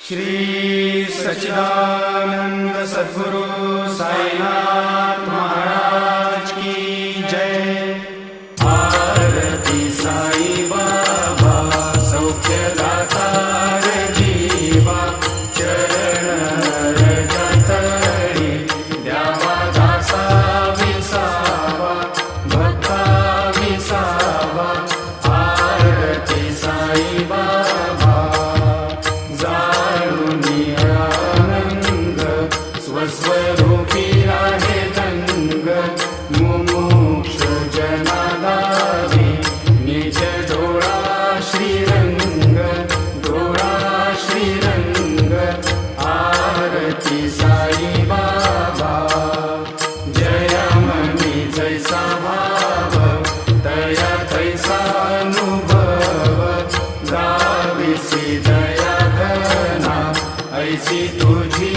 श्री सच्चिदानंद सद्गुरु साईनाथ महाराज की जय। आरती साई बाबा सौख्यदाता जीवा, चरण रजतळी द्यावा दासा विसावा, भक्ता विसावा। आरती साई बाबा स्वस्वरूपी आहे दंग, मुमुक्ष जनादारी निज डोळा श्रीरंग, डोळा श्रीरंग। आरती साई बाबा जय मनी जैसा भाव, दया तैसा अनुभव। गाविसी दया घना ऐसी तुझी